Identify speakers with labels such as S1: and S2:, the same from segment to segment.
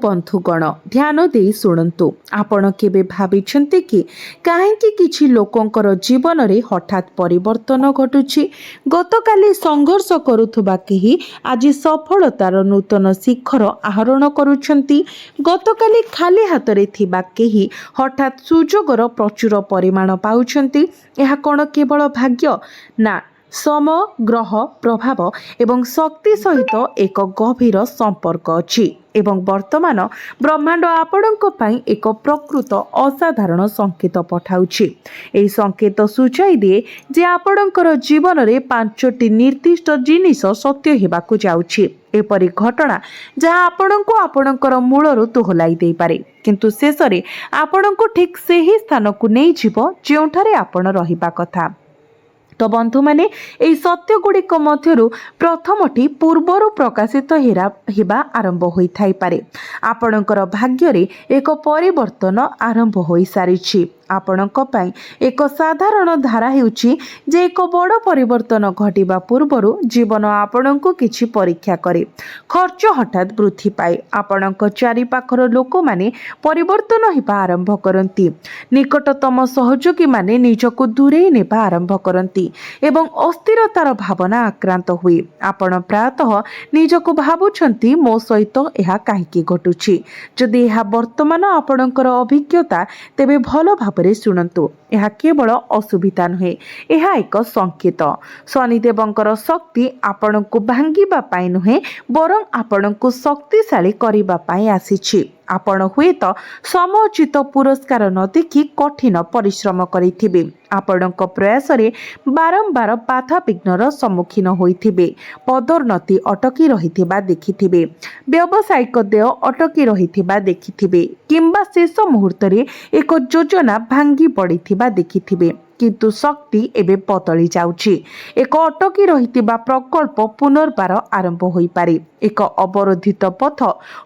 S1: बंधुगण ध्यान दे शुणु आपण केबे भाविछन्ते कि काहेकि किछि लोकंकर जीवन रे हठात परिवर्तन घटुछि। गतकाली संघर्ष करुथुबा केही आज सफलतार नूतन शिखर आहरण करुछन्ति। गतकाली खाली हाथ रे थिबा केही हठात सुजोगर प्रचुर परिमाण पाउछन्ति। एहा कोन केवल भाग्य ना, समय, ग्रह प्रभाव एवं शक्ति सहित एक गभीर संपर्क अछि एवं वर्तमान ब्रह्मांड आपणक पई एक प्रकृत असाधारण संकेत पठाउछि। एही संकेत सूचाई दिए जे आपणकर जीवन रे 5टी निर्दिष्ट जिनिस सत्य हेबाकु जाउछि। एपरि घटना जहाँ आपणको आपणकर मूलरु दोहलाई देई पारे, किंतु शेषरे आपणको ठीक सेही स्थान को नै जीव जेउठारे आपण रहिबा कथा। तो बंधु माने एई सत्य गुड़िक मध्यरु प्रथमटी पूर्वर प्रकाशित हेबा आरंभ होई थाई पारे। आपणकर भाग्य रे एक परिवर्तन आरंभ होई सारिछि। आपणक पई एक साधारण धारा हेउछि जे एक बड़ परिवर्तन घटिबा पूर्वरु जीवन आपणको किछि परीक्षा करे। खर्च हठात वृद्धि पाए, आपणक चारि पाखर लोक माने परिवर्तन हेबा आरंभ करंती। निकटतम सहयोगी माने निजको दूरेई नेबा आरंभ करंती एवं अस्थिरतार भावना आक्रांत हुए। आपण प्रायतः निजको भाबुछंती मो सहित एहा काहेकि घटुछि। जदि एहा वर्तमान आपणकर अभिज्ञता तेबे भलो भाबरे सुनंतु। एहा केवल असुविधा नुहे, एहा एक संकेत। शनिदेवंकर शक्ति आपणको भांगिबा पाई नुहे, बरं आपणको शक्तिशाली करिबा पाई आसीछि। आपण हुएत समोचित पुरस्कार न देखि कठिन परिश्रम करिथिबे। आपणक प्रयास रे बारंबार बाधा विघ्नर सम्मुखीन होइथिबे। पदोन्नति अटकी रहिथिबा देखिथिबे, व्यावसायिक देय अटकी रहिथिबा देखिथिबे, किंबा शेष मुहूर्त रे एक योजना भांगी पड़िथिबा देखिथिबे। किंतु शक्ति एबे बदली जाउछि। एक अटकी रहिथिबा प्रकल्प पुनर्बार आरंभ होई पारे। एक अवरोधित पथ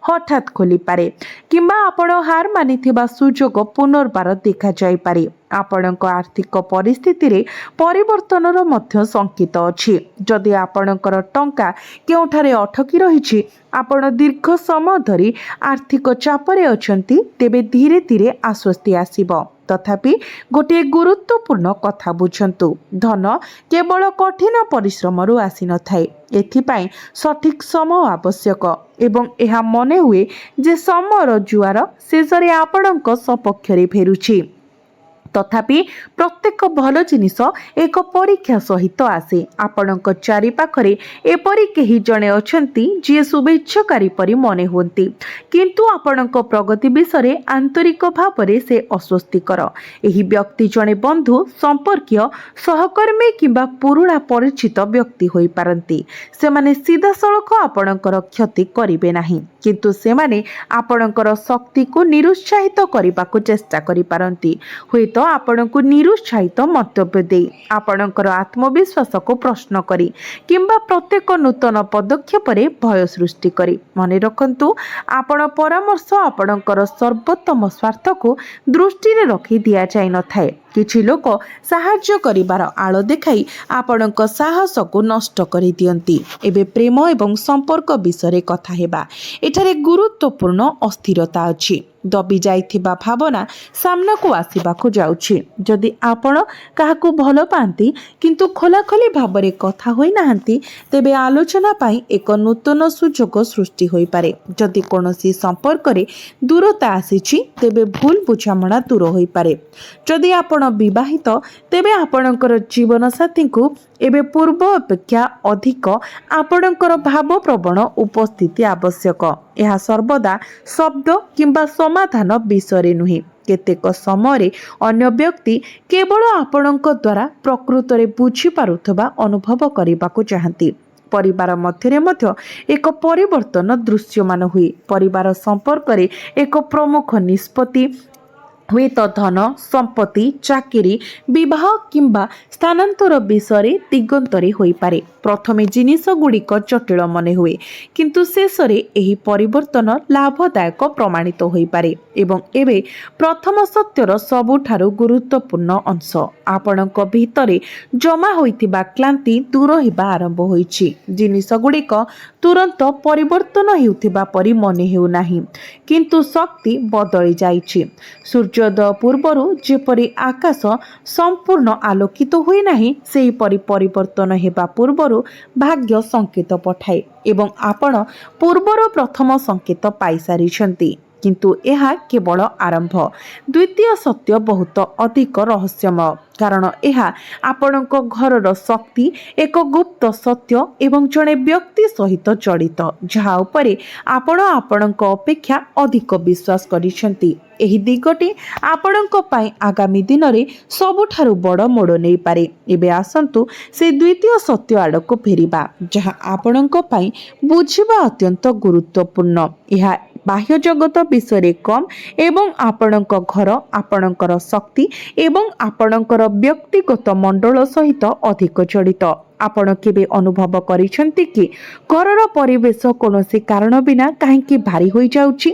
S1: हठात खोली पारे, किंबा आपण हार मानिथिबा सुजोग पुनर्बार देखा जाई पारे। आपणक आर्थिक परिस्थिति रे परिवर्तनर मध्य संकेत अछि। जदि आपणकर टंका केउठारे अटकी रहिछि, आपण दीर्घ समय धरि आर्थिक चापरे अछंती, तेबे धीरे धीरे आश्वस्ति आसीबो। तथापि गोटे गुरुत्वपूर्ण कथा बुझंतु, धन केवल कठिन परिश्रम रु आसी न थाए। एथिपाई सठिक समय आवश्यक एवं यह मने हुए जे समयर जुआर शेषरे आपणक सपक्षरे फेरुछि। तथापि प्रत्येक भल जिनिस एक परीक्षा सहित आसे। आपणक चारि पाखरे एपरि केही जणे अछंती जे शुभेच्छाकारी परि मने होंती, किंतु आपणक प्रगति विषय आंतरिक भावरे से अस्वस्तिकर। एही व्यक्ति जणे बंधु, संपर्कीय, सहकर्मी किंबा पुरुणा परिचित व्यक्ति होई पारंती। सेमाने सीधासळख आपणकर क्षति करिवे नाही, किंतु सेमाने आपणकर शक्ति को निरुत्साहित करिबाकु चेष्टा करि पारंती। हुएत आपणको निरुत्साहित मंतव्य दे, आपणकर आत्मविश्वास को प्रश्न करी, किंबा प्रत्येक नूतन पदक्षेप रे भय सृष्टि करी। मने रखंतु, आपण परामर्श आपणकर सर्वोत्तम स्वार्थ को दृष्टि रे रखी दिया जाय न थाए। किछि लोक साहाय्य करिबार आळ देखाई आपणक साहस को नष्ट करि दियंती। एबे प्रेम एवं संपर्क विषय कथा हेबा। एठारे गुरुत्वपूर्ण अस्थिरता अछि। दबी जाइथिबा भावना सामना को आसीबा को जाउछि। जदि आपण काहाकू भलो पांती किंतु खोलाखोली भाबरे कथा होई नाहंती, तेबे आलोचना पाई एक नूतन सुजोग सृष्टि होई पारे। जदि कोनोसी संपर्क रे दूरता आसीछि, तेबे भूल बुझामणा दूर होई पारे। जदि आपण विवाहित, तेबे आपणकर जीवन साथी को एबे पूर्व अपेक्षा अधिक आपणकर भाव प्रवण उपस्थिति आवश्यक। यह सर्वदा शब्द किंबा समाधान विषय नुहे। केतेक समय अन्य व्यक्ति केवल आपणक द्वारा प्रकृत रे बुझी पारुथबा अनुभव करिबाकु चाहंती। परिवार मध्यरे मध्य एक परिवर्तन दृश्यमान हुए। परिवार संपर्क रे एक प्रमुख निष्पत्ति ହୁଏତ ଧନ ସମ୍ପତ୍ତି ଚାକିରି ବିବାହ କିମ୍ବା ସ୍ଥାନାନ୍ତର ବିଷୟରେ ଦିଗନ୍ତରେ ହୋଇପାରେ। ପ୍ରଥମେ ଜିନିଷ ଗୁଡ଼ିକ ଜଟିଳ ମନେ ହୁଏ, କିନ୍ତୁ ଶେଷରେ ଏହି ପରିବର୍ତ୍ତନ ଲାଭଦାୟକ ପ୍ରମାଣିତ ହୋଇପାରେ। ଏବଂ ଏବେ ପ୍ରଥମ ସତ୍ୟର ସବୁଠାରୁ ଗୁରୁତ୍ୱପୂର୍ଣ୍ଣ ଅଂଶ, ଆପଣଙ୍କ ଭିତରେ ଜମା ହୋଇଥିବା କ୍ଳାନ୍ତି ଦୂର ହେବା ଆରମ୍ଭ ହୋଇଛି। ଜିନିଷ ଗୁଡ଼ିକ ତୁରନ୍ତ ପରିବର୍ତ୍ତନ ହେଉଥିବା ପରି ମନେ ହେଉନାହିଁ, କିନ୍ତୁ ଶକ୍ତି ବଦଳି ଯାଇଛି। ସୂର୍ଯ୍ୟୋଦୟ ପୂର୍ବରୁ ଯେପରି ଆକାଶ ସମ୍ପୂର୍ଣ୍ଣ ଆଲୋକିତ ହୁଏ ନାହିଁ, ସେହିପରି ପରିବର୍ତ୍ତନ ହେବା ପୂର୍ବରୁ ଭାଗ୍ୟ ସଂକେତ ପଠାଏ ଏବଂ ଆପଣ ପୂର୍ବର ପ୍ରଥମ ସଂକେତ ପାଇସାରିଛନ୍ତି। କିନ୍ତୁ ଏହା କେବଳ ଆରମ୍ଭ। ଦ୍ୱିତୀୟ ସତ୍ୟ ବହୁତ ଅଧିକ ରହସ୍ୟମୟ, କାରଣ ଏହା ଆପଣଙ୍କ ଘରର ଶକ୍ତି, ଏକ ଗୁପ୍ତ ସତ୍ୟ ଏବଂ ଜଣେ ବ୍ୟକ୍ତି ସହିତ ଜଡ଼ିତ, ଯାହା ଉପରେ ଆପଣ ଆପଣଙ୍କ ଅପେକ୍ଷା ଅଧିକ ବିଶ୍ୱାସ କରିଛନ୍ତି। ଏହି ଦିଗଟି ଆପଣଙ୍କ ପାଇଁ ଆଗାମୀ ଦିନରେ ସବୁଠାରୁ ବଡ଼ ମୋଡ଼ ନେଇପାରେ। ଏବେ ଆସନ୍ତୁ ସେ ଦ୍ୱିତୀୟ ସତ୍ୟ ଆଡ଼କୁ ଫେରିବା, ଯାହା ଆପଣଙ୍କ ପାଇଁ ବୁଝିବା ଅତ୍ୟନ୍ତ ଗୁରୁତ୍ୱପୂର୍ଣ୍ଣ। ଏହା ବାହ୍ୟ ଜଗତ ବିଷୟରେ କମ୍ ଏବଂ ଆପଣଙ୍କ ଘର, ଆପଣଙ୍କର ଶକ୍ତି ଏବଂ ଆପଣଙ୍କର ବ୍ୟକ୍ତିଗତ ମଣ୍ଡଳ ସହିତ ଅଧିକ ଜଡ଼ିତ। ଆପଣ କେବେ ଅନୁଭବ କରିଛନ୍ତି କି ଘରର ପରିବେଶ କୌଣସି କାରଣ ବିନା କାହିଁକି ଭାରି ହୋଇଯାଉଛି?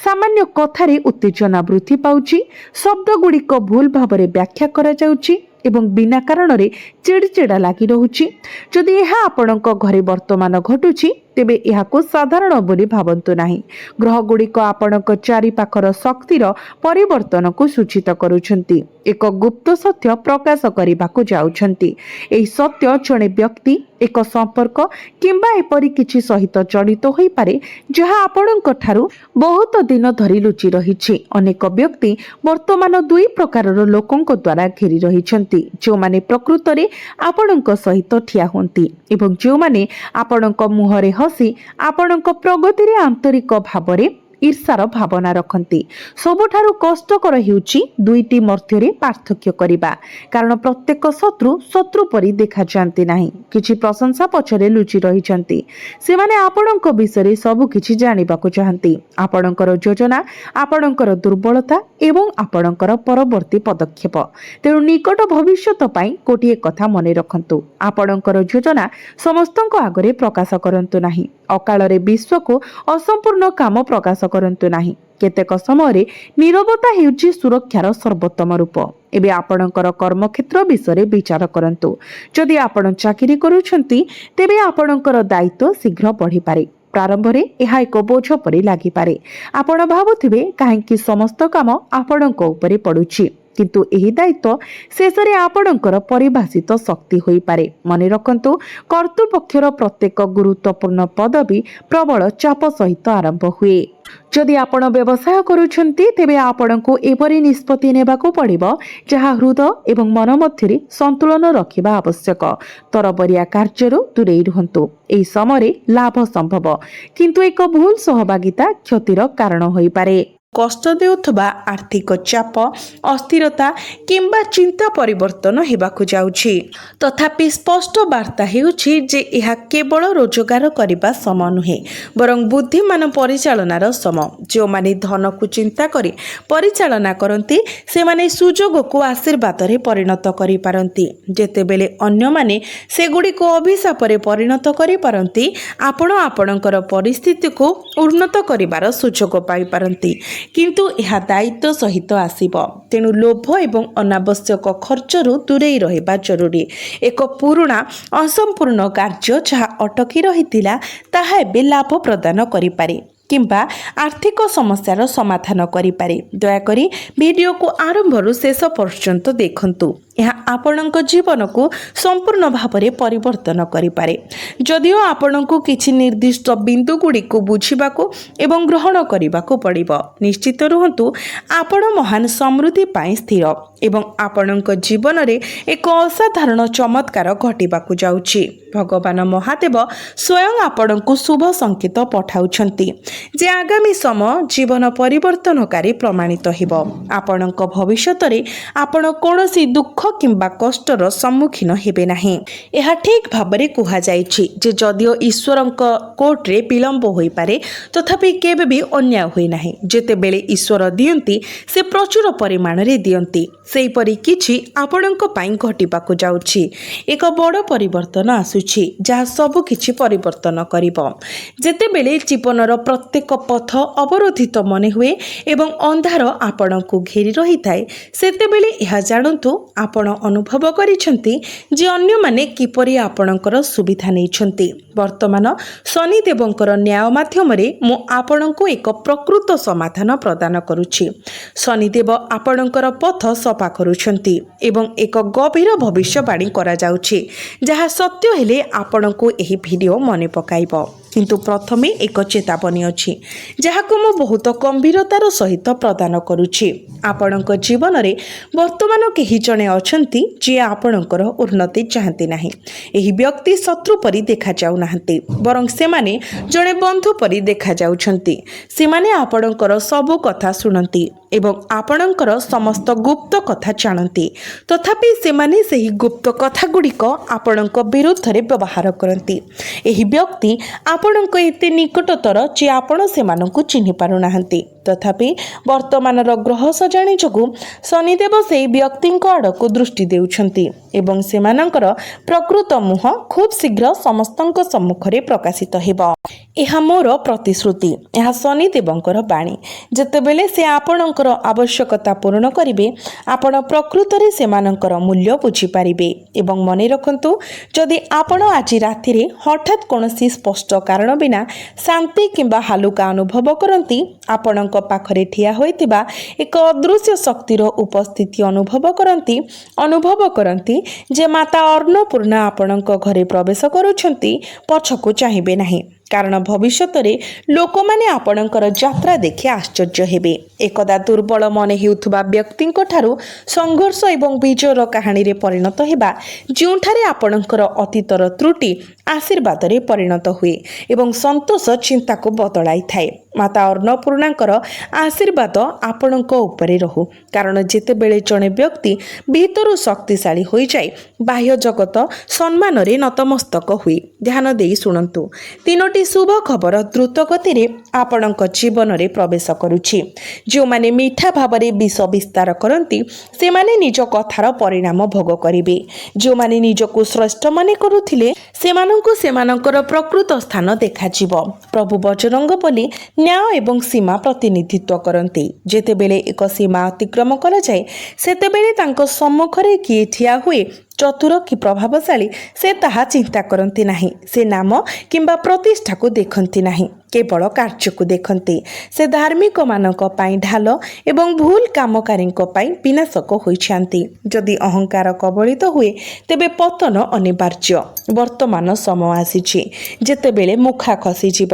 S1: ସାମାନ୍ୟ କଥାରେ ଉତ୍ତେଜନା ବୃଦ୍ଧି ପାଉଛି, ଶବ୍ଦ ଗୁଡ଼ିକ ଭୁଲ ଭାବରେ ବ୍ୟାଖ୍ୟା କରାଯାଉଛି ଏବଂ ବିନା କାରଣରେ ଚିଡ଼ିଚିଡ଼ା ଲାଗି ରହୁଛି। ଯଦି ଏହା ଆପଣଙ୍କ ଘରେ ବର୍ତ୍ତମାନ ଘଟୁଛି, ତେବେ ଏହାକୁ ସାଧାରଣ ବୋଲି ଭାବନ୍ତୁ ନାହିଁ। ଗ୍ରହଗୁଡ଼ିକ ଆପଣଙ୍କ ଚାରିପାଖର ଶକ୍ତିର ପରିବର୍ତ୍ତନକୁ ସୂଚିତ କରୁଛନ୍ତି, ଏକ ଗୁପ୍ତ ସତ୍ୟ ପ୍ରକାଶ କରିବାକୁ ଯାଉଛନ୍ତି। ଏହି ସତ୍ୟ ଜଣେ ବ୍ୟକ୍ତି, ଏକ ସମ୍ପର୍କ କିମ୍ବା ଏପରି କିଛି ସହିତ ଜଡ଼ିତ ହୋଇପାରେ ଯାହା ଆପଣଙ୍କ ଠାରୁ ବହୁତ ଦିନ ଧରି ଲୁଚି ରହିଛି। ଅନେକ ବ୍ୟକ୍ତି ବର୍ତ୍ତମାନ ଦୁଇ ପ୍ରକାରର ଲୋକଙ୍କ ଦ୍ୱାରା ଘେରି ରହିଛନ୍ତି, ଯେଉଁମାନେ ପ୍ରକୃତରେ ଆପଣଙ୍କ ସହିତ ଠିଆ ହୁଅନ୍ତି ଏବଂ ଯେଉଁମାନେ ଆପଣଙ୍କ ମୁହଁରେ ହସି ଆପଣଙ୍କ ପ୍ରଗତିରେ ଆନ୍ତରିକ ଭାବରେ ଈର୍ଷାର ଭାବନା ରଖନ୍ତି। ସବୁଠାରୁ କଷ୍ଟକର ହେଉଛି ଦୁଇଟି ମଧ୍ୟରେ ପାର୍ଥକ୍ୟ କରିବା, କାରଣ ପ୍ରତ୍ୟେକ ଶତ୍ରୁ ପରି ଦେଖାଯାଆନ୍ତି ନାହିଁ। କିଛି ପ୍ରଶଂସା ପଛରେ ଲୁଚି ରହିଛନ୍ତି। ସେମାନେ ଆପଣଙ୍କ ବିଷୟରେ ସବୁ କିଛି ଜାଣିବାକୁ ଚାହାନ୍ତି, ଆପଣଙ୍କର ଯୋଜନା, ଆପଣଙ୍କର ଦୁର୍ବଳତା ଏବଂ ଆପଣଙ୍କର ପରବର୍ତ୍ତୀ ପଦକ୍ଷେପ। ତେଣୁ ନିକଟ ଭବିଷ୍ୟତ ପାଇଁ ଗୋଟିଏ କଥା ମନେ ରଖନ୍ତୁ, ଆପଣଙ୍କର ଯୋଜନା ସମସ୍ତଙ୍କ ଆଗରେ ପ୍ରକାଶ କରନ୍ତୁ ନାହିଁ। ଅକାଳରେ ବିଶ୍ୱକୁ ଅସମ୍ପୂର୍ଣ୍ଣ କାମ ପ୍ରକାଶ କରନ୍ତୁ ନାହିଁ। କେତେକ ସମୟରେ ନୀରବତା ହେଉଛି ସୁରକ୍ଷାର ସର୍ବୋତ୍ତମ ରୂପ। ଏବେ ଆପଣଙ୍କର କର୍ମକ୍ଷେତ୍ର ବିଷୟରେ ବିଚାର କରନ୍ତୁ। ଯଦି ଆପଣ ଚାକିରି କରୁଛନ୍ତି, ତେବେ ଆପଣଙ୍କର ଦାୟିତ୍ୱ ଶୀଘ୍ର ବଢ଼ିପାରେ। ପ୍ରାରମ୍ଭରେ ଏହା ଏକ ବୋଝ ପରି ଲାଗିପାରେ। ଆପଣ ଭାବୁଥିବେ, କାହିଁକି ସମସ୍ତ କାମ ଆପଣଙ୍କ ଉପରେ ପଡ଼ୁଛି? କିନ୍ତୁ ଏହି ଦାୟିତ୍ୱ ଶେଷରେ ଆପଣଙ୍କର ପରିଭାଷିତ ଶକ୍ତି ହୋଇପାରେ। ମନେ ରଖନ୍ତୁ, କର୍ତ୍ତୃପକ୍ଷର ପ୍ରତ୍ୟେକ ଗୁରୁତ୍ୱପୂର୍ଣ୍ଣ ପଦବୀ ପ୍ରବଳ ଚାପ ସହିତ ଆରମ୍ଭ ହୁଏ। ଯଦି ଆପଣ ବ୍ୟବସାୟ କରୁଛନ୍ତି, ତେବେ ଆପଣଙ୍କୁ ଏପରି ନିଷ୍ପତ୍ତି ନେବାକୁ ପଡ଼ିବ ଯାହା ହୃଦ ଏବଂ ମନ ମଧ୍ୟରେ ସନ୍ତୁଳନ ରଖିବା ଆବଶ୍ୟକ। ତରବରିଆ କାର୍ଯ୍ୟରୁ ଦୂରେଇ ରୁହନ୍ତୁ। ଏହି ସମୟରେ ଲାଭ ସମ୍ଭବ, କିନ୍ତୁ ଏକ ଭୁଲ ସହଭାଗିତା କ୍ଷତିର କାରଣ ହୋଇପାରେ। କଷ୍ଟ ଦେଉଥିବା ଆର୍ଥିକ ଚାପ, ଅସ୍ଥିରତା କିମ୍ବା ଚିନ୍ତା ପରିବର୍ତ୍ତନ ହେବାକୁ ଯାଉଛି। ତଥାପି ସ୍ପଷ୍ଟ ବାର୍ତ୍ତା ହେଉଛି ଯେ ଏହା କେବଳ ରୋଜଗାର କରିବା ସମୟ ନୁହେଁ, ବରଂ ବୁଦ୍ଧିମାନ ପରିଚାଳନାର ସମୟ। ଯେଉଁମାନେ ଧନକୁ ଚିନ୍ତା କରି ପରିଚାଳନା କରନ୍ତି, ସେମାନେ ସୁଯୋଗକୁ ଆଶୀର୍ବାଦରେ ପରିଣତ କରିପାରନ୍ତି। ଯେତେବେଳେ ଅନ୍ୟମାନେ ସେଗୁଡ଼ିକୁ ଅଭିଶାପରେ ପରିଣତ କରିପାରନ୍ତି, ଆପଣ ଆପଣଙ୍କର ପରିସ୍ଥିତିକୁ ଉନ୍ନତ କରିବାର ସୁଯୋଗ ପାଇପାରନ୍ତି। କିନ୍ତୁ ଏହା ଦାୟିତ୍ୱ ସହିତ ଆସିବ। ତେଣୁ ଲୋଭ ଏବଂ ଅନାବଶ୍ୟକ ଖର୍ଚ୍ଚରୁ ଦୂରେଇ ରହିବା ଜରୁରୀ। ଏକ ପୁରୁଣା ଅସମ୍ପୂର୍ଣ୍ଣ କାର୍ଯ୍ୟ ଯାହା ଅଟକି ରହିଥିଲା, ତାହା ଏବେ ଲାଭ ପ୍ରଦାନ କରିପାରେ କିମ୍ବା ଆର୍ଥିକ ସମସ୍ୟାର ସମାଧାନ କରିପାରେ। ଦୟାକରି ଭିଡ଼ିଓକୁ ଆରମ୍ଭରୁ ଶେଷ ପର୍ଯ୍ୟନ୍ତ ଦେଖନ୍ତୁ। ଏହା ଆପଣଙ୍କ ଜୀବନକୁ ସମ୍ପୂର୍ଣ୍ଣ ଭାବରେ ପରିବର୍ତ୍ତନ କରିପାରେ। ଯଦିଓ ଆପଣଙ୍କୁ କିଛି ନିର୍ଦ୍ଦିଷ୍ଟ ବିନ୍ଦୁଗୁଡ଼ିକୁ ବୁଝିବାକୁ ଏବଂ ଗ୍ରହଣ କରିବାକୁ ପଡ଼ିବ, ନିଶ୍ଚିତ ରୁହନ୍ତୁ ଆପଣ ମହାନ ସମୃଦ୍ଧି ପାଇଁ ସ୍ଥିର ଏବଂ ଆପଣଙ୍କ ଜୀବନରେ ଏକ ଅସାଧାରଣ ଚମତ୍କାର ଘଟିବାକୁ ଯାଉଛି। ଭଗବାନ ମହାଦେବ ସ୍ୱୟଂ ଆପଣଙ୍କୁ ଶୁଭ ସଂକେତ ପଠାଉଛନ୍ତି ଯେ ଆଗାମୀ ସମୟ ଜୀବନ ପରିବର୍ତ୍ତନକାରୀ ପ୍ରମାଣିତ ହେବ। ଆପଣଙ୍କ ଭବିଷ୍ୟତରେ ଆପଣ କୌଣସି ଦୁଃଖ କିମ୍ବା କଷ୍ଟର ସମ୍ମୁଖୀନ ହେବେ ନାହିଁ। ଏହା ଠିକ୍ ଭାବରେ କୁହାଯାଇଛି ଯେ ଯଦିଓ ଈଶ୍ୱରଙ୍କ କୋର୍ଟରେ ବିଳମ୍ବ ହୋଇପାରେ ତଥାପି କେବେ ବି ଅନ୍ୟାୟ ହୁଏ ନାହିଁ। ଯେତେବେଳେ ଈଶ୍ୱର ଦିଅନ୍ତି ସେ ପ୍ରଚୁର ପରିମାଣରେ ଦିଅନ୍ତି। ସେହିପରି କିଛି ଆପଣଙ୍କ ପାଇଁ ଘଟିବାକୁ ଯାଉଛି। ଏକ ବଡ଼ ପରିବର୍ତ୍ତନ ଆସୁଛି ଯାହା ସବୁ କିଛି ପରିବର୍ତ୍ତନ କରିବ। ଯେତେବେଳେ ଜୀବନର ପ୍ରତ୍ୟେକ ପଥ ଅବରୋଧିତ ମନେ ହୁଏ ଏବଂ ଅନ୍ଧାର ଆପଣଙ୍କୁ ଘେରି ରହିଥାଏ ସେତେବେଳେ ଏହା ଜାଣନ୍ତୁ ଆପଣ ଅନୁଭବ କରିଛନ୍ତି ଯେ ଅନ୍ୟମାନେ କିପରି ଆପଣଙ୍କର ସୁବିଧା ନେଇଛନ୍ତି। ବର୍ତ୍ତମାନ ଶନିଦେବଙ୍କର ନ୍ୟାୟ ମାଧ୍ୟମରେ ମୁଁ ଆପଣଙ୍କୁ ଏକ ପ୍ରକୃତ ସମାଧାନ ପ୍ରଦାନ କରୁଛି। ଶନିଦେବ ଆପଣଙ୍କର ପଥ ସଫା କରୁଛନ୍ତି ଏବଂ ଏକ ଗଭୀର ଭବିଷ୍ୟବାଣୀ କରାଯାଉଛି ଯାହା ସତ୍ୟ ହେଲେ ଆପଣଙ୍କୁ ଏହି ଭିଡ଼ିଓ ମନେ ପକାଇବ। କିନ୍ତୁ ପ୍ରଥମେ ଏକ ଚେତାବନୀ ଅଛି ଯାହାକୁ ମୁଁ ବହୁତ ଗମ୍ଭୀରତାର ସହିତ ପ୍ରଦାନ କରୁଛି। ଆପଣଙ୍କ ଜୀବନରେ ବର୍ତ୍ତମାନ କେହି ଜଣେ ଅଛନ୍ତି ଯିଏ ଆପଣଙ୍କର ଉନ୍ନତି ଚାହାନ୍ତି ନାହିଁ। ଏହି ବ୍ୟକ୍ତି ଶତ୍ରୁ ପରି ଦେଖାଯାଉନାହାନ୍ତି ବରଂ ସେମାନେ ଜଣେ ବନ୍ଧୁ ପରି ଦେଖାଯାଉଛନ୍ତି। ସେମାନେ ଆପଣଙ୍କର ସବୁ କଥା ଶୁଣନ୍ତି ଏବଂ ଆପଣଙ୍କର ସମସ୍ତ ଗୁପ୍ତ କଥା ଜାଣନ୍ତି। ତଥାପି ସେମାନେ ସେହି ଗୁପ୍ତ କଥାଗୁଡ଼ିକ ଆପଣଙ୍କ ବିରୁଦ୍ଧରେ ବ୍ୟବହାର କରନ୍ତି। ଏହି ବ୍ୟକ୍ତି ଆପଣଙ୍କ ଏତେ ନିକଟତର ଯେ ଆପଣ ସେମାନଙ୍କୁ ଚିହ୍ନି ପାରୁନାହାନ୍ତି। ତଥାପି ବର୍ତ୍ତମାନର ଗ୍ରହ ସଜାଣି ଯୋଗୁଁ ଶନିଦେବ ସେହି ବ୍ୟକ୍ତିଙ୍କ ଆଡ଼କୁ ଦୃଷ୍ଟି ଦେଉଛନ୍ତି ଏବଂ ସେମାନଙ୍କର ପ୍ରକୃତ ମୁହଁ ଖୁବ୍ ଶୀଘ୍ର ସମସ୍ତଙ୍କ ସମ୍ମୁଖରେ ପ୍ରକାଶିତ ହେବ। ଏହା ମୋର ପ୍ରତିଶ୍ରୁତି। ଏହା ଶନିଦେବଙ୍କର ବାଣୀ। ଯେତେବେଳେ ସେ ଆପଣଙ୍କର ଆବଶ୍ୟକତା ପୂରଣ କରିବେ ଆପଣ ପ୍ରକୃତରେ ସେମାନଙ୍କର ମୂଲ୍ୟ ବୁଝିପାରିବେ। ଏବଂ ମନେ ରଖନ୍ତୁ ଯଦି ଆପଣ ଆଜି ରାତିରେ ହଠାତ୍ କୌଣସି ସ୍ପଷ୍ଟ କାରଣ ବିନା ଶାନ୍ତି କିମ୍ବା ହାଲୁକା ଅନୁଭବ କରନ୍ତି ଆପଣଙ୍କ ପାଖରେ ଠିଆ ହୋଇଥିବା ଏକ ଅଦୃଶ୍ୟ ଶକ୍ତିର ଉପସ୍ଥିତି ଅନୁଭବ କରନ୍ତି ଯେ ମାତା ଅନ୍ନପୂର୍ଣ୍ଣା ଆପଣଙ୍କ ଘରେ ପ୍ରବେଶ କରୁଛନ୍ତି ପଛକୁ ଚାହିଁବେ ନାହିଁ କାରଣ ଭବିଷ୍ୟତରେ ଲୋକମାନେ ଆପଣଙ୍କର ଯାତ୍ରା ଦେଖି ଆଶ୍ଚର୍ଯ୍ୟ ହେବେ। ଏକଦା ଦୁର୍ବଳ ମନେ ହେଉଥିବା ବ୍ୟକ୍ତିଙ୍କ ଠାରୁ ସଂଘର୍ଷ ଏବଂ ବିଜୟର କାହାଣୀରେ ପରିଣତ ହେବା ଯେଉଁଠାରେ ଆପଣଙ୍କର ଅତୀତର ତ୍ରୁଟି ଆଶୀର୍ବାଦରେ ପରିଣତ ହୁଏ ଏବଂ ସନ୍ତୋଷ ଚିନ୍ତାକୁ ବଦଳାଇଥାଏ। ମାତା ଅନ୍ନପୂର୍ଣ୍ଣାଙ୍କର ଆଶୀର୍ବାଦ ଆପଣଙ୍କ ଉପରେ ରହୁ କାରଣ ଯେତେବେଳେ ଜଣେ ବ୍ୟକ୍ତି ଭିତରୁ ଶକ୍ତିଶାଳୀ ହୋଇଯାଏ ବାହ୍ୟ ଜଗତ ସମ୍ମାନରେ ନତମସ୍ତକ ହୁଏ। ଧ୍ୟାନ ଦେଇ ଶୁଣନ୍ତୁ। ତିନୋଟି ଶୁଭ ଖବର ଦ୍ରୁତ ଗତିରେ ଆପଣଙ୍କ ଜୀବନରେ ପ୍ରବେଶ କରୁଛି। ଯେଉଁମାନେ ମିଠା ଭାବରେ ବିଷ ବିସ୍ତାର କରନ୍ତି ସେମାନେ ନିଜ କଥାର ପରିଣାମ ଭୋଗ କରିବେ। ଯେଉଁମାନେ ନିଜକୁ ଶ୍ରେଷ୍ଠ ମନେ କରୁଥିଲେ ସେମାନଙ୍କୁ ସେମାନଙ୍କର ପ୍ରକୃତ ସ୍ଥାନ ଦେଖାଯିବ। ପ୍ରଭୁ ବଜରଙ୍ଗବଲି ନ୍ୟାୟ ଏବଂ ସୀମା ପ୍ରତିନିଧିତ୍ୱ କରନ୍ତି। ଯେତେବେଳେ ଏକ ସୀମା ଅତିକ୍ରମ କରାଯାଏ ସେତେବେଳେ ତାଙ୍କ ସମ୍ମୁଖରେ କିଏ ଠିଆ ହୁଏ ଚତୁର କି ପ୍ରଭାବଶାଳୀ ସେ ତାହା ଚିନ୍ତା କରନ୍ତି ନାହିଁ। ସେ ନାମ କିମ୍ବା ପ୍ରତିଷ୍ଠାକୁ ଦେଖନ୍ତି ନାହିଁ କେବଳ କାର୍ଯ୍ୟକୁ ଦେଖନ୍ତି। ସେ ଧାର୍ମିକମାନଙ୍କ ପାଇଁ ଢାଲ ଏବଂ ଭୁଲ କାମକାରୀଙ୍କ ପାଇଁ ବିନାଶକ ହୋଇଯାଆନ୍ତି। ଯଦି ଅହଙ୍କାର କବଳିତ ହୁଏ ତେବେ ପତନ ଅନିବାର୍ଯ୍ୟ। ବର୍ତ୍ତମାନ ସମୟ ଆସିଛି ଯେତେବେଳେ ମୁଖା ଖସିଯିବ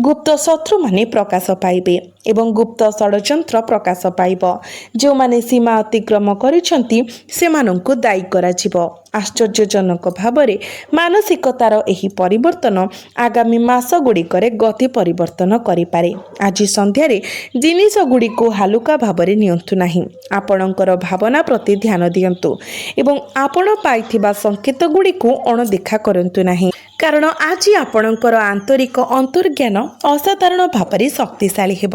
S1: ଗୁପ୍ତ ଶତ୍ରୁମାନେ ପ୍ରକାଶ ପାଇବେ ଏବଂ ଗୁପ୍ତ ଷଡ଼ଯନ୍ତ୍ର ପ୍ରକାଶ ପାଇବ। ଯେଉଁମାନେ ସୀମା ଅତିକ୍ରମ କରିଛନ୍ତି ସେମାନଙ୍କୁ ଦାୟୀ କରାଯିବ। ଆଶ୍ଚର୍ଯ୍ୟଜନକ ଭାବରେ ମାନସିକତାର ଏହି ପରିବର୍ତ୍ତନ ଆଗାମୀ ମାସ ଗୁଡ଼ିକରେ ଗତି ପରିବର୍ତ୍ତନ କରିପାରେ। ଆଜି ସନ୍ଧ୍ୟାରେ ଜିନିଷଗୁଡ଼ିକୁ ହାଲୁକା ଭାବରେ ନିଅନ୍ତୁ ନାହିଁ। ଆପଣଙ୍କର ଭାବନା ପ୍ରତି ଧ୍ୟାନ ଦିଅନ୍ତୁ ଏବଂ ଆପଣ ପାଇଥିବା ସଂକେତ ଗୁଡ଼ିକୁ ଅଣଦେଖା କରନ୍ତୁ ନାହିଁ କାରଣ ଆଜି ଆପଣଙ୍କର ଆନ୍ତରିକ ଅନ୍ତର୍ଜ୍ଞାନ ଅସାଧାରଣ ଭାବରେ ଶକ୍ତିଶାଳୀ ହେବ।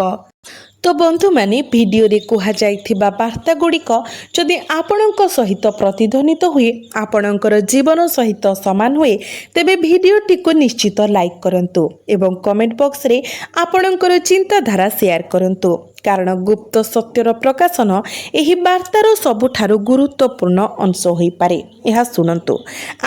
S1: ତ ବନ୍ଧୁମାନେ ଭିଡ଼ିଓରେ କୁହାଯାଇଥିବା ବାର୍ତ୍ତା ଗୁଡ଼ିକ ଯଦି ଆପଣଙ୍କ ସହିତ ପ୍ରତିଧ୍ୱନିତ ହୁଏ ଆପଣଙ୍କର ଜୀବନ ସହିତ ସମାନ ହୁଏ ତେବେ ଭିଡ଼ିଓଟିକୁ ନିଶ୍ଚିତ ଲାଇକ୍ କରନ୍ତୁ ଏବଂ କମେଣ୍ଟ ବକ୍ସରେ ଆପଣଙ୍କର ଚିନ୍ତାଧାରା ସେୟାର କରନ୍ତୁ କାରଣ ଗୁପ୍ତ ସତ୍ୟର ପ୍ରକାଶନ ଏହି ବାର୍ତ୍ତାର ସବୁଠାରୁ ଗୁରୁତ୍ୱପୂର୍ଣ୍ଣ ଅଂଶ ହୋଇପାରେ। ଏହା ଶୁଣନ୍ତୁ।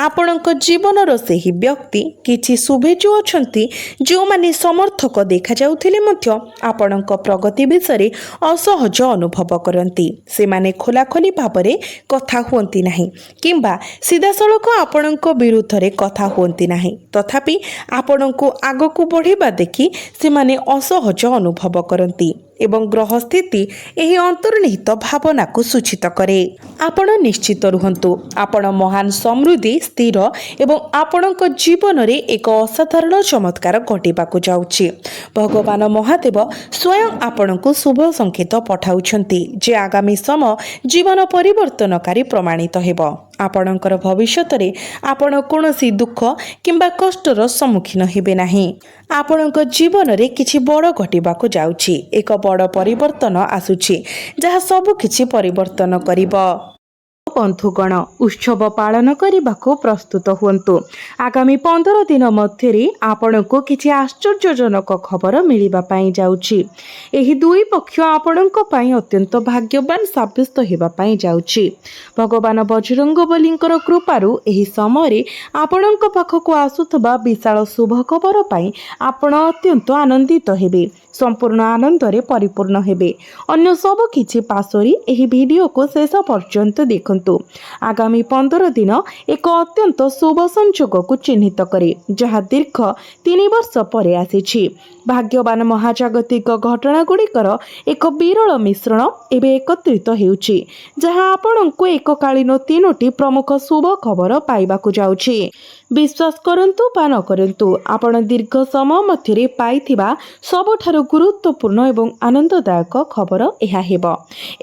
S1: ଆପଣଙ୍କ ଜୀବନର ସେହି ବ୍ୟକ୍ତି କିଛି ଶୁଭେଚ୍ଛୁ ଅଛନ୍ତି ଯେଉଁମାନେ ସମର୍ଥକ ଦେଖାଯାଉଥିଲେ ମଧ୍ୟ ଆପଣଙ୍କ ପ୍ରଗତି ବିଷୟରେ ଅସହଜ ଅନୁଭବ କରନ୍ତି। ସେମାନେ ଖୋଲାଖୋଲି ଭାବରେ କଥା ହୁଅନ୍ତି ନାହିଁ କିମ୍ବା ସିଧାସଳଖ ଆପଣଙ୍କ ବିରୁଦ୍ଧରେ କଥା ହୁଅନ୍ତି ନାହିଁ। ତଥାପି ଆପଣଙ୍କୁ ଆଗକୁ ବଢ଼ିବା ଦେଖି ସେମାନେ ଅସହଜ ଅନୁଭବ କରନ୍ତି। ଏବଂ ଗ୍ରହ ସ୍ଥିତି ଏହି ଅନ୍ତର୍ନିହିତ ଭାବନାକୁ ସୂଚିତ କରେ। ଆପଣ ନିଶ୍ଚିତ ରୁହନ୍ତୁ, ଆପଣ ମହାନ ସମୃଦ୍ଧି, ସ୍ଥିର ଏବଂ ଆପଣଙ୍କ ଜୀବନରେ ଏକ ଅସାଧାରଣ ଚମତ୍କାର ଘଟିବାକୁ ଯାଉଛି। ଭଗବାନ ମହାଦେବ ସ୍ୱୟଂ ଆପଣଙ୍କୁ ଶୁଭ ସଂକେତ ପଠାଉଛନ୍ତି ଯେ ଆଗାମୀ ସମୟ ଜୀବନ ପରିବର୍ତ୍ତନକାରୀ ପ୍ରମାଣିତ ହେବ। ଆପଣଙ୍କର ଭବିଷ୍ୟତରେ ଆପଣ କୌଣସି ଦୁଃଖ କିମ୍ବା କଷ୍ଟର ସମ୍ମୁଖୀନ ହେବେ ନାହିଁ। ଆପଣଙ୍କ ଜୀବନରେ କିଛି ବଡ଼ ଘଟିବାକୁ ଯାଉଛି। ଏକ ବଡ଼ ପରିବର୍ତ୍ତନ ଆସୁଛି ଯାହା ସବୁ କିଛି ପରିବର୍ତ୍ତନ କରିବ। ବନ୍ଧୁଗଣ, ଉତ୍ସବ ପାଳନ କରିବାକୁ ପ୍ରସ୍ତୁତ ହୁଅନ୍ତୁ। ଆଗାମୀ 15 ଦିନ ମଧ୍ୟରେ ଆପଣଙ୍କୁ କିଛି ଆଶ୍ଚର୍ଯ୍ୟଜନକ ଖବର ମିଳିବା ପାଇଁ ଯାଉଛି। ଏହି ଦୁଇ ପକ୍ଷ ଆପଣଙ୍କ ପାଇଁ ଅତ୍ୟନ୍ତ ଭାଗ୍ୟବାନ ସାବ୍ୟସ୍ତ ହେବା ପାଇଁ ଯାଉଛି। ଭଗବାନ ବଜରଙ୍ଗବଲୀଙ୍କର କୃପାରୁ ଏହି ସମୟରେ ଆପଣଙ୍କ ପାଖକୁ ଆସୁଥିବା ବିଶାଳ ଶୁଭ ଖବର ପାଇଁ ଆପଣ ଅତ୍ୟନ୍ତ ଆନନ୍ଦିତ ହେବେ, ସମ୍ପୂର୍ଣ୍ଣ ଆନନ୍ଦରେ ପରିପୂର୍ଣ୍ଣ ହେବେ। ଅନ୍ୟ ସବୁ କିଛି ପାଶୋରି ଏହି ଭିଡ଼ିଓକୁ ଶେଷ ପର୍ଯ୍ୟନ୍ତ ଦେଖନ୍ତୁ। ଆଗାମୀ 15 ଦିନ ଏକ ଅତ୍ୟନ୍ତ ଶୁଭ ସଂଯୋଗକୁ ଚିହ୍ନିତ କରେ, ଯାହା ଦୀର୍ଘ 3 ବର୍ଷ ପରେ ଆସିଛି। ଭାଗ୍ୟବାନ ମହାଜାଗତିକ ଘଟଣାଗୁଡ଼ିକର ଏକ ବିରଳ ମିଶ୍ରଣ ଏବେ ଏକତ୍ରିତ ହେଉଛି, ଯାହା ଆପଣଙ୍କୁ ଏକକାଳୀନ 3ଟି ପ୍ରମୁଖ ଶୁଭ ଖବର ପାଇବାକୁ ଯାଉଛି। ବିଶ୍ୱାସ କରନ୍ତୁ ବା ନ କରନ୍ତୁ, ଆପଣ ଦୀର୍ଘ ସମୟ ମଧ୍ୟରେ ପାଇଥିବା ସବୁଠାରୁ ଗୁରୁତ୍ୱପୂର୍ଣ୍ଣ ଏବଂ ଆନନ୍ଦଦାୟକ ଖବର ଏହା ହେବ।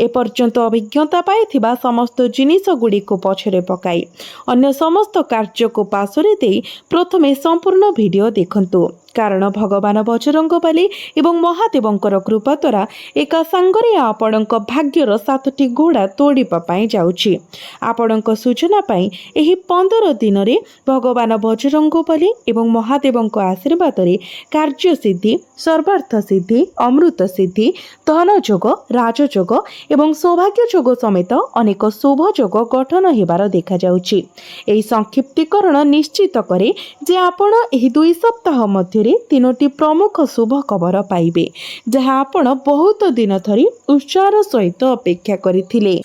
S1: ଏପର୍ଯ୍ୟନ୍ତ ଅଭିଜ୍ଞତା ପାଇଥିବା ସମସ୍ତ ଜିନିଷଗୁଡ଼ିକୁ ପଛରେ ପକାଇ ଅନ୍ୟ ସମସ୍ତ କାର୍ଯ୍ୟକୁ ପାଶୋରି ଦେଇ ପ୍ରଥମେ ସମ୍ପୂର୍ଣ୍ଣ ଭିଡ଼ିଓ ଦେଖନ୍ତୁ, କାରଣ ଭଗବାନ ବଜରଙ୍ଗବଲି ଏବଂ ମହାଦେବଙ୍କର କୃପା ଦ୍ୱାରା ଏକା ସାଙ୍ଗରେ ଆପଣଙ୍କ ଭାଗ୍ୟର 7ଟି ଘୋଡ଼ା ତୋଡ଼ିବା ପାଇଁ ଯାଉଛି। ଆପଣଙ୍କ ସୂଚନା ପାଇଁ ଏହି 15 ଦିନରେ ଭଗବାନ ବଜରଙ୍ଗବଲି ଏବଂ ମହାଦେବଙ୍କ ଆଶୀର୍ବାଦରେ କାର୍ଯ୍ୟସିଦ୍ଧି, ସର୍ବାର୍ଥ ସିଦ୍ଧି, ଅମୃତ ସିଦ୍ଧି, ଧନ ଯୋଗ, ରାଜଯୋଗ ଏବଂ ସୌଭାଗ୍ୟ ଯୋଗ ସମେତ ଅନେକ ଶୁଭ ଯୋଗ ଗଠନ ହେବାର ଦେଖାଯାଉଛି। ଏହି ସଂକ୍ଷିପ୍ତୀକରଣ ନିଶ୍ଚିତ କରେ ଯେ ଆପଣ ଏହି 2 ସପ୍ତାହ ମଧ୍ୟରେ 3ଟି ପ୍ରମୁଖ ଶୁଭ ଖବର ପାଇବେ, ଯାହା ଆପଣ ବହୁତ ଦିନ ଧରି ଉତ୍ସାହର ସହିତ ଅପେକ୍ଷା କରିଥିଲେ।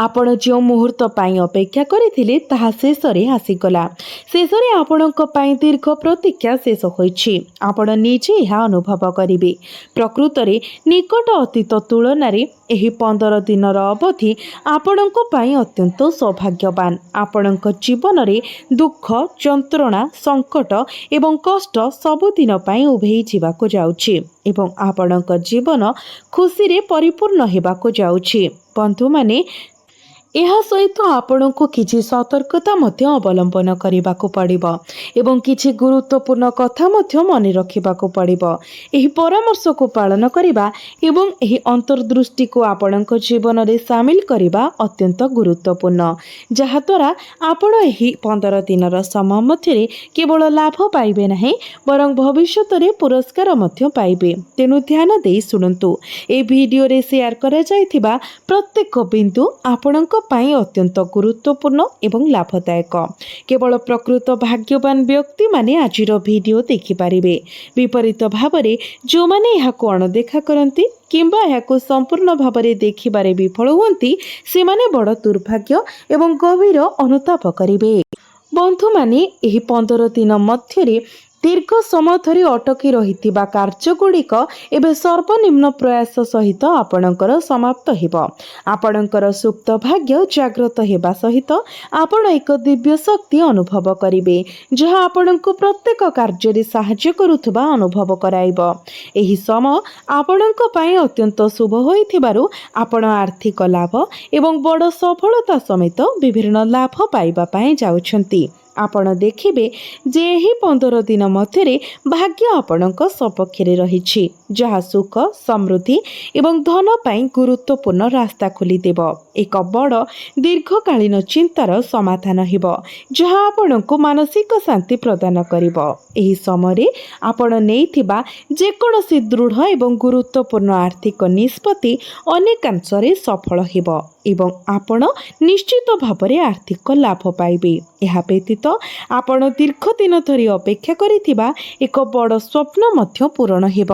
S1: ଆପଣ ଯେଉଁ ମୁହୂର୍ତ୍ତ ପାଇଁ ଅପେକ୍ଷା କରିଥିଲେ ତାହା ଶେଷରେ ଆସିଗଲା। ଶେଷରେ ଆପଣଙ୍କ ପାଇଁ ଦୀର୍ଘ ପ୍ରତୀକ୍ଷା ଶେଷ ହୋଇଛି। ଆପଣ ନିଜେ ଏହା ଅନୁଭବ କରିବେ। ପ୍ରକୃତରେ ନିକଟ ଅତୀତ ତୁଳନାରେ ଏହି 15 ଦିନର ଅବଧି ଆପଣଙ୍କ ପାଇଁ ଅତ୍ୟନ୍ତ ସୌଭାଗ୍ୟବାନ। ଆପଣଙ୍କ ଜୀବନରେ ଦୁଃଖ, ଯନ୍ତ୍ରଣା, ସଙ୍କଟ ଏବଂ କଷ୍ଟ ସବୁଦିନ ପାଇଁ ଉଭେଇ ଯିବାକୁ ଯାଉଛି ଏବଂ ଆପଣଙ୍କ ଜୀବନ ଖୁସିରେ ପରିପୂର୍ଣ୍ଣ ହେବାକୁ ଯାଉଛି। ବନ୍ଧୁମାନେ, ଏହା ସହିତ ଆପଣଙ୍କୁ କିଛି ସତର୍କତା ମଧ୍ୟ ଅବଲମ୍ବନ କରିବାକୁ ପଡ଼ିବ ଏବଂ କିଛି ଗୁରୁତ୍ୱପୂର୍ଣ୍ଣ କଥା ମଧ୍ୟ ମନେ ରଖିବାକୁ ପଡ଼ିବ। ଏହି ପରାମର୍ଶକୁ ପାଳନ କରିବା ଏବଂ ଏହି ଅନ୍ତର୍ଦୃଷ୍ଟିକୁ ଆପଣଙ୍କ ଜୀବନରେ ସାମିଲ କରିବା ଅତ୍ୟନ୍ତ ଗୁରୁତ୍ୱପୂର୍ଣ୍ଣ, ଯାହାଦ୍ୱାରା ଆପଣ ଏହି 15 ଦିନର ସମୟ ମଧ୍ୟରେ କେବଳ ଲାଭ ପାଇବେ ନାହିଁ, ବରଂ ଭବିଷ୍ୟତରେ ପୁରସ୍କାର ମଧ୍ୟ ପାଇବେ। ତେଣୁ ଧ୍ୟାନ ଦେଇ ଶୁଣନ୍ତୁ। ଏହି ଭିଡ଼ିଓରେ ସେୟାର କରାଯାଇଥିବା ପ୍ରତ୍ୟେକ ବିନ୍ଦୁ ଆପଣଙ୍କ ପାଇଁ ଅତ୍ୟନ୍ତ ଗୁରୁତ୍ୱପୂର୍ଣ୍ଣ ଏବଂ ଲାଭଦାୟକ। କେବଳ ପ୍ରକୃତ ଭାଗ୍ୟବାନ ବ୍ୟକ୍ତିମାନେ ଆଜିର ଭିଡ଼ିଓ ଦେଖିପାରିବେ। ବିପରୀତ ଭାବରେ ଯେଉଁମାନେ ଏହାକୁ ଅଣଦେଖା କରନ୍ତି କିମ୍ବା ଏହାକୁ ସମ୍ପୂର୍ଣ୍ଣ ଭାବରେ ଦେଖିବାରେ ବିଫଳ ହୁଅନ୍ତି, ସେମାନେ ବଡ଼ ଦୁର୍ଭାଗ୍ୟ ଏବଂ ଗଭୀର ଅନୁତାପ କରିବେ। ବନ୍ଧୁମାନେ, ଏହି 15 ଦିନ ମଧ୍ୟରେ ଦୀର୍ଘ ସମୟ ଧରି ଅଟକି ରହିଥିବା କାର୍ଯ୍ୟଗୁଡ଼ିକ ଏବେ ସର୍ବନିମ୍ନ ପ୍ରୟାସ ସହିତ ଆପଣଙ୍କର ସମାପ୍ତ ହେବ। ଆପଣଙ୍କର ସୁପ୍ତ ଭାଗ୍ୟ ଜାଗ୍ରତ ହେବା ସହିତ ଆପଣ ଏକ ଦିବ୍ୟ ଶକ୍ତି ଅନୁଭବ କରିବେ, ଯାହା ଆପଣଙ୍କୁ ପ୍ରତ୍ୟେକ କାର୍ଯ୍ୟରେ ସାହାଯ୍ୟ କରୁଥିବା ଅନୁଭବ କରାଇବ। ଏହି ସମୟ ଆପଣଙ୍କ ପାଇଁ ଅତ୍ୟନ୍ତ ଶୁଭ ହୋଇଥିବାରୁ ଆପଣ ଆର୍ଥିକ ଲାଭ ଏବଂ ବଡ଼ ସଫଳତା ସମେତ ବିଭିନ୍ନ ଲାଭ ପାଇବା ପାଇଁ ଯାଉଛନ୍ତି। ଆପଣ ଦେଖିବେ ଯେ ଏହି 15 ଦିନ ମଧ୍ୟରେ ଭାଗ୍ୟ ଆପଣଙ୍କ ସପକ୍ଷରେ ରହିଛି, ଯାହା ସୁଖ, ସମୃଦ୍ଧି ଏବଂ ଧନ ପାଇଁ ଗୁରୁତ୍ୱପୂର୍ଣ୍ଣ ରାସ୍ତା ଖୋଲିଦେବ। ଏକ ବଡ଼ ଦୀର୍ଘକାଳୀନ ଚିନ୍ତାର ସମାଧାନ ହେବ, ଯାହା ଆପଣଙ୍କୁ ମାନସିକ ଶାନ୍ତି ପ୍ରଦାନ କରିବ। ଏହି ସମୟରେ ଆପଣ ନେଇଥିବା ଯେକୌଣସି ଦୃଢ଼ ଏବଂ ଗୁରୁତ୍ୱପୂର୍ଣ୍ଣ ଆର୍ଥିକ ନିଷ୍ପତ୍ତି ଅନେକାଂଶରେ ସଫଳ ହେବ ଏବଂ ଆପଣ ନିଶ୍ଚିତ ଭାବରେ ଆର୍ଥିକ ଲାଭ ପାଇବେ। ଏହା ବ୍ୟତୀତ ଆପଣ ଦୀର୍ଘ ଦିନ ଧରି ଅପେକ୍ଷା କରିଥିବା ଏକ ବଡ଼ ସ୍ୱପ୍ନ ମଧ୍ୟ ପୂରଣ ହେବ।